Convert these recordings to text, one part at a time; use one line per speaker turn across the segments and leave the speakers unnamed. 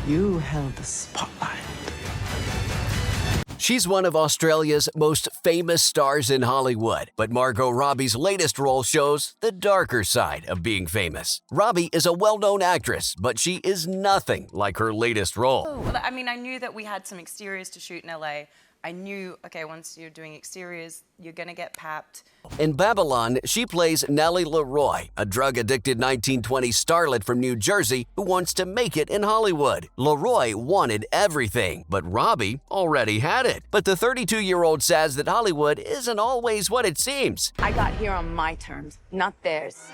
You held the spotlight.
She's one of Australia's most famous stars in Hollywood, but Margot Robbie's latest role shows the darker side of being famous. Robbie is a well-known actress, but she is nothing like her latest role.
Well, I mean, I knew that we had some exteriors to shoot in LA. I knew, okay, once you're doing exteriors, you're gonna get papped.
In Babylon, she plays Nellie Leroy, a drug-addicted 1920s starlet from New Jersey who wants to make it in Hollywood. Leroy wanted everything, but Robbie already had it. But the 32-year-old says that Hollywood isn't always what it seems.
I got here on my terms, not theirs.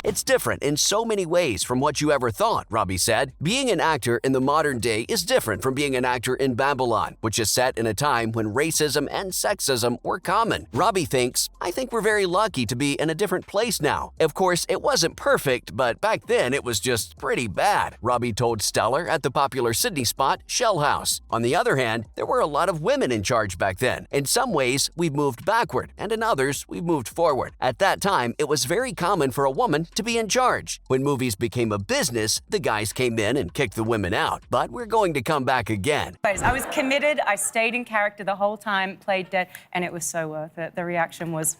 It's different in so many ways from what you ever thought, Robbie said. Being an actor in the modern day is different from being an actor in Babylon, which is set in a time when racism and sexism were common. Robbie thinks, I think we're very lucky to be in a different place now. Of course, it wasn't perfect, but back then it was just pretty bad, Robbie told Stellar at the popular Sydney spot Shell House. On the other hand, there were a lot of women in charge back then. In some ways, we've moved backward, and in others, we've moved forward. At that time, it was very common for a woman to be in charge. When movies became a business, the guys came in and kicked the women out. But we're going to come back again.
I was committed, I stayed in character the whole time, played dead, and it was so worth it. The reaction was...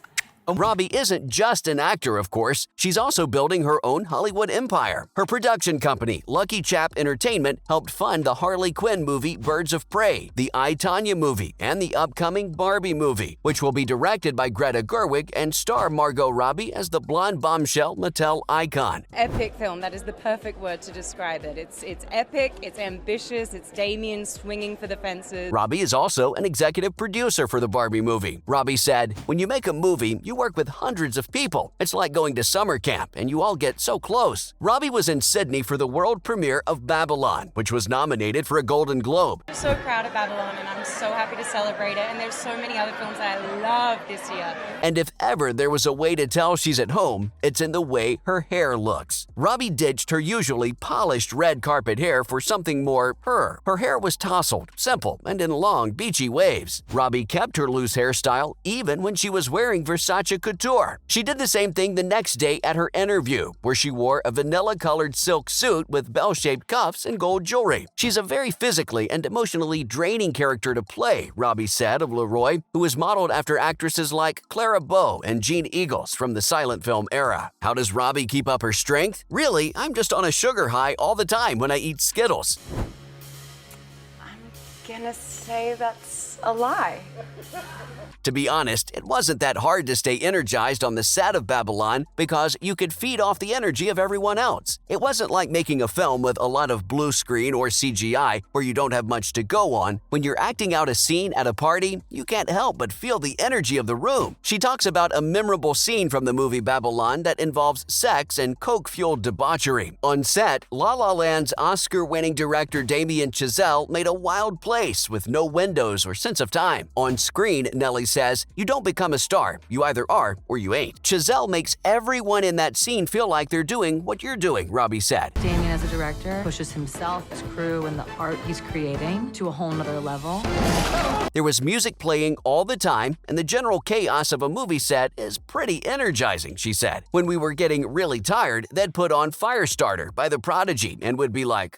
Robbie isn't just an actor, of course. She's also building her own Hollywood empire. Her production company, Lucky Chap Entertainment, helped fund the Harley Quinn movie Birds of Prey, the I, Tonya movie, and the upcoming Barbie movie, which will be directed by Greta Gerwig and star Margot Robbie as the blonde bombshell Mattel icon.
Epic film, that is the perfect word to describe it. It's epic, it's ambitious, it's Damien swinging for the fences.
Robbie is also an executive producer for the Barbie movie. Robbie said, when you make a movie, you work with hundreds of people. It's like going to summer camp and you all get so close. Robbie was in Sydney for the world premiere of Babylon, which was nominated for a Golden Globe.
I'm so proud of Babylon and I'm so happy to celebrate it, and there's so many other films that I love this year.
And if ever there was a way to tell she's at home, it's in the way her hair looks. Robbie ditched her usually polished red carpet hair for something more her. Her hair was tousled, simple, and in long, beachy waves. Robbie kept her loose hairstyle even when she was wearing Versace couture. She did the same thing the next day at her interview, where she wore a vanilla-colored silk suit with bell-shaped cuffs and gold jewelry. She's a very physically and emotionally draining character to play, Robbie said of Leroy, who is modeled after actresses like Clara Bow and Jean Eagles from the silent film era. How does Robbie keep up her strength? Really, I'm just on a sugar high all the time when I eat Skittles.
I'm gonna say that's a lie.
To be honest, it wasn't that hard to stay energized on the set of Babylon because you could feed off the energy of everyone else. It wasn't like making a film with a lot of blue screen or CGI where you don't have much to go on. When you're acting out a scene at a party, you can't help but feel the energy of the room. She talks about a memorable scene from the movie Babylon that involves sex and coke-fueled debauchery. On set, La La Land's Oscar-winning director Damien Chazelle made a wild place with no windows or sense of time. On screen, Nellie says, you don't become a star, you either are or you ain't. Chazelle makes everyone in that scene feel like they're doing what you're doing, Robbie said.
Damien, as a director, pushes himself, his crew, and the art he's creating to a whole nother level.
There was music playing all the time, and the general chaos of a movie set is pretty energizing, she said. When we were getting really tired, they'd put on Firestarter by The Prodigy and would be like,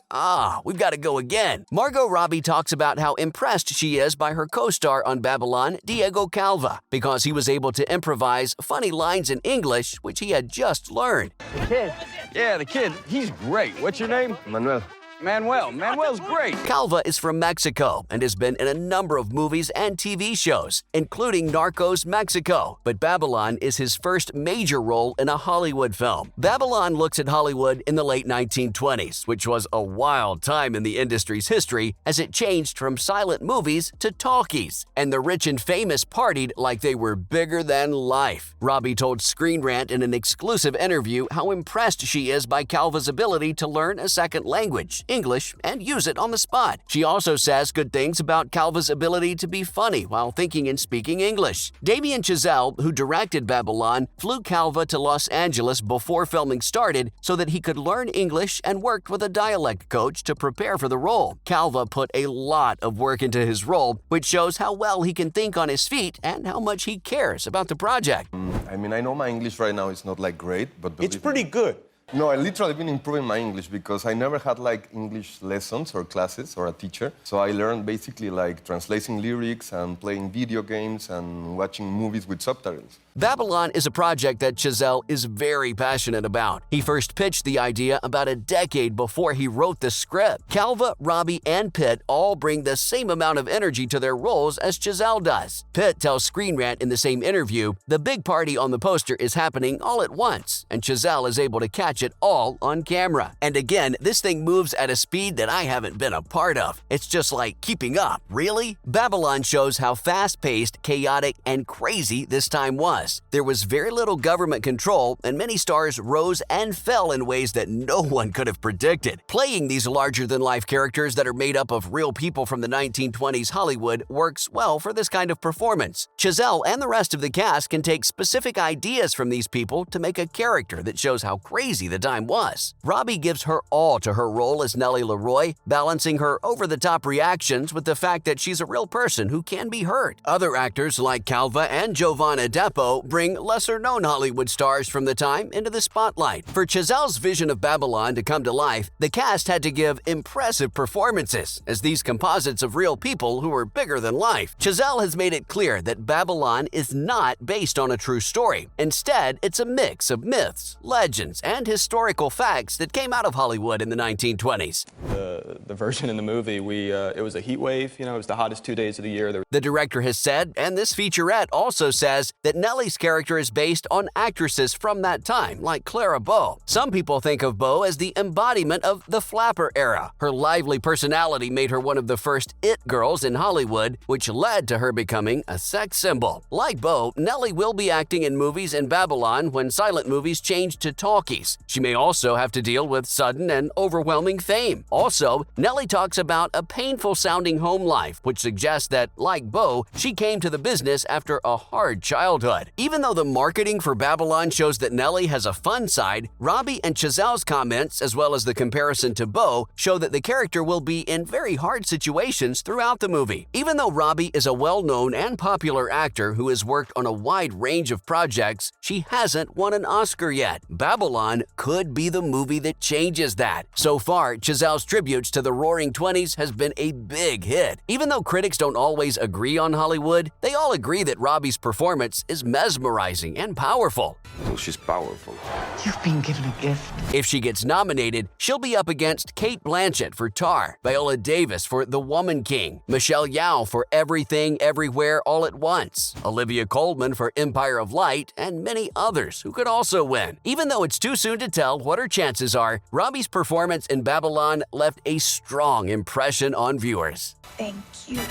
we've got to go again. Margot Robbie talks about how impressed she is by her co-star on Babylon, Diego Calva, because he was able to improvise funny lines in English, which he had just learned.
The kid? Yeah, the kid. He's great. What's your name? Manuel. Manuel's great.
Calva is from Mexico and has been in a number of movies and TV shows, including Narcos Mexico. But Babylon is his first major role in a Hollywood film. Babylon looks at Hollywood in the late 1920s, which was a wild time in the industry's history as it changed from silent movies to talkies, and the rich and famous partied like they were bigger than life. Robbie told Screen Rant in an exclusive interview how impressed she is by Calva's ability to learn a second language, English, and use it on the spot. She also says good things about Calva's ability to be funny while thinking and speaking English. Damien Chazelle, who directed Babylon, flew Calva to Los Angeles before filming started so that he could learn English and worked with a dialect coach to prepare for the role. Calva put a lot of work into his role, which shows how well he can think on his feet and how much he cares about the project.
I mean, I know my English right now is not like great, but
it's pretty good.
No, I literally been improving my English because I never had like English lessons or classes or a teacher. So I learned basically like translating lyrics and playing video games and watching movies with subtitles.
Babylon is a project that Chazelle is very passionate about. He first pitched the idea about a decade before he wrote the script. Calva, Robbie, and Pitt all bring the same amount of energy to their roles as Chazelle does. Pitt tells Screen Rant in the same interview, the big party on the poster is happening all at once, and Chazelle is able to catch it all on camera. And again, this thing moves at a speed that I haven't been a part of. It's just like keeping up, really? Babylon shows how fast-paced, chaotic, and crazy this time was. There was very little government control, and many stars rose and fell in ways that no one could have predicted. Playing these larger-than-life characters that are made up of real people from the 1920s Hollywood works well for this kind of performance. Chazelle and the rest of the cast can take specific ideas from these people to make a character that shows how crazy the time was. Robbie gives her all to her role as Nellie Leroy, balancing her over-the-top reactions with the fact that she's a real person who can be hurt. Other actors like Calva and Giovanna Depo bring lesser-known Hollywood stars from the time into the spotlight. For Chazelle's vision of Babylon to come to life, the cast had to give impressive performances as these composites of real people who were bigger than life. Chazelle has made it clear that Babylon is not based on a true story. Instead, it's a mix of myths, legends, and historical facts that came out of Hollywood in the 1920s.
The version in the movie, it was a heat wave. It was the hottest 2 days of the year.
The director has said, and this featurette also says, that Nellie's character is based on actresses from that time, like Clara Bow. Some people think of Bow as the embodiment of the flapper era. Her lively personality made her one of the first it girls in Hollywood, which led to her becoming a sex symbol. Like Bow, Nellie will be acting in movies in Babylon when silent movies change to talkies. She may also have to deal with sudden and overwhelming fame. Also, Nellie talks about a painful-sounding home life, which suggests that, like Bow, she came to the business after a hard childhood. Even though the marketing for Babylon shows that Nellie has a fun side, Robbie and Chazelle's comments, as well as the comparison to Bow, show that the character will be in very hard situations throughout the movie. Even though Robbie is a well-known and popular actor who has worked on a wide range of projects, she hasn't won an Oscar yet. Babylon could be the movie that changes that. So far, Chazelle's tributes to the Roaring '20s has been a big hit. Even though critics don't always agree on Hollywood, they all agree that Robbie's performance is mesmerizing and powerful.
Well, she's powerful.
You've been given a gift.
If she gets nominated, she'll be up against Cate Blanchett for Tar, Viola Davis for The Woman King, Michelle Yeoh for Everything Everywhere All at Once, Olivia Colman for Empire of Light, and many others who could also win. Even though it's too soon to tell what her chances are, Robbie's performance in Babylon left a strong impression on viewers.
Thank you.